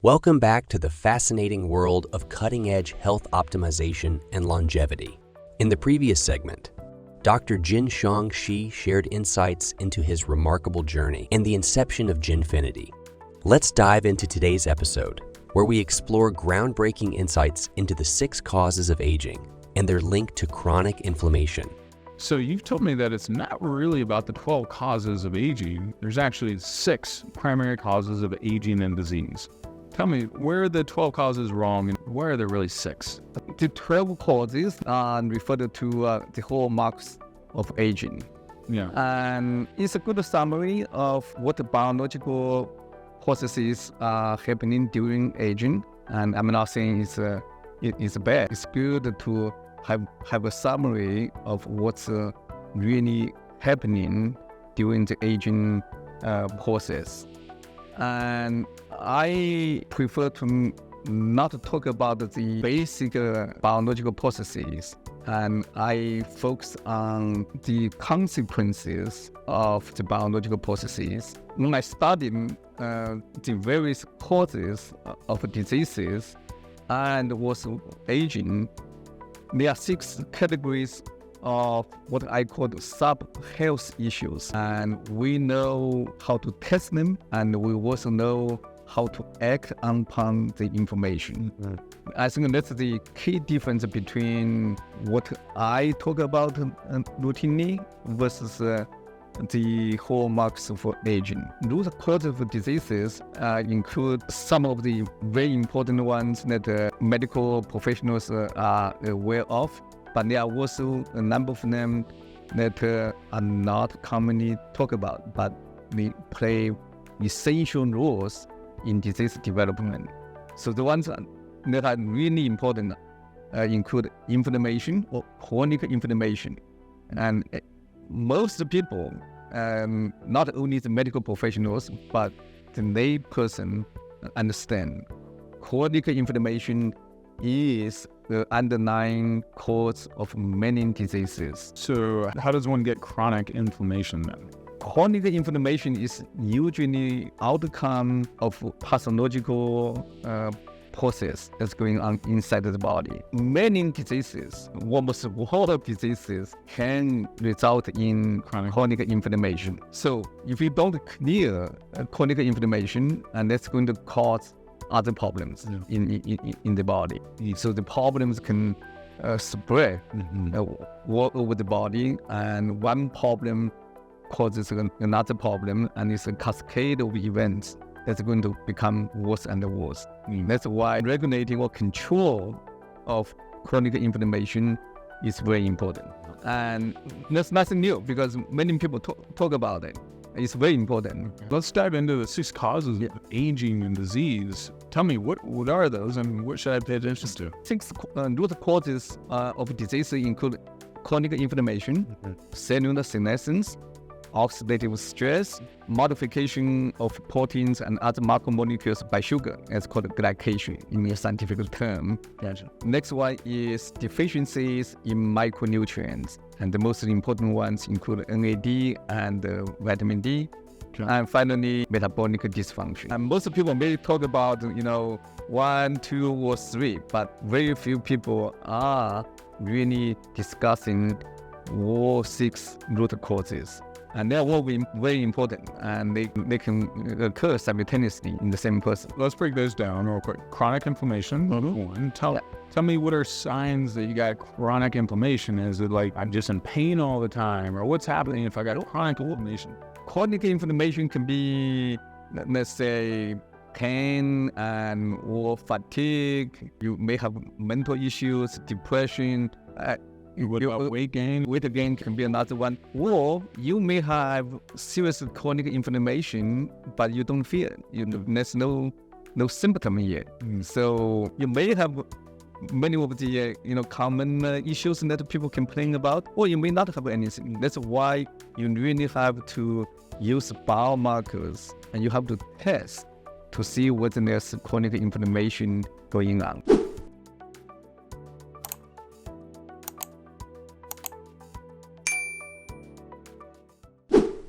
Welcome back to the fascinating world of cutting-edge health optimization and longevity. In the previous segment, Dr. Jin Xiong She shared insights into his remarkable journey and the inception of Jinfiniti. Let's dive into today's episode, where we explore groundbreaking insights into the 6 causes of aging and their link to chronic inflammation. So you've told me that it's not really about the 12 causes of aging. There's actually 6 primary causes of aging and disease. Tell me, where are the 12 causes wrong and why are there really 6? The 12 causes are referred to the hallmarks of aging. Yeah. And it's a good summary of what the biological processes are happening during aging. And I'm not saying it's bad. It's good to have a summary of what's really happening during the aging process. And I prefer to not talk about the basic biological processes, and I focus on the consequences of the biological processes. When I studied the various causes of diseases and was aging, there are 6 categories of what I call sub-health issues. And we know how to test them, and we also know how to act upon the information. I think that's the key difference between what I talk about routinely versus the hallmarks for aging. Those causes of diseases include some of the very important ones that medical professionals are aware of, but there are also a number of them that are not commonly talked about, but they play essential roles in disease development. So the ones that are really important include inflammation or chronic inflammation. And most people, not only the medical professionals, but the lay person understand chronic inflammation is the underlying cause of many diseases. So how does one get chronic inflammation then? Chronic inflammation is usually outcome of pathological process that's going on inside the body. Many diseases, almost all of diseases, can result in chronic inflammation. So if you don't clear chronic inflammation, and that's going to cause other problems in the body. So the problems can spread all over the body, and one problem causes another problem, and it's a cascade of events that's going to become worse and worse. That's why regulating or control of chronic inflammation is very important. And that's nothing new because many people talk about it. It's very important. Let's dive into the 6 causes of aging and disease. Tell me, what are those and what should I pay attention to? 6 root causes of disease include chronic inflammation, cellular senescence, oxidative stress, modification of proteins and other macromolecules by sugar, as called glycation in a scientific term. Gotcha. Next one is deficiencies in micronutrients, and the most important ones include NAD and vitamin D. Sure. And finally, metabolic dysfunction. And most people may talk about, 1, 2, or 3, but very few people are really discussing all 6 root causes. And they're all very important, and they can occur simultaneously in the same person. Let's break those down real quick. Chronic inflammation, one. Tell me, what are signs that you got chronic inflammation? Is it like I'm just in pain all the time, or what's happening if I got chronic inflammation? Chronic inflammation can be, let's say, pain and or fatigue. You may have mental issues, depression. What about weight gain? Weight gain can be another one. Or you may have serious chronic inflammation, but you don't feel it. There's no symptom yet. So you may have many of the common issues that people complain about, or you may not have anything. That's why you really have to use biomarkers, and you have to test to see whether there's chronic inflammation going on.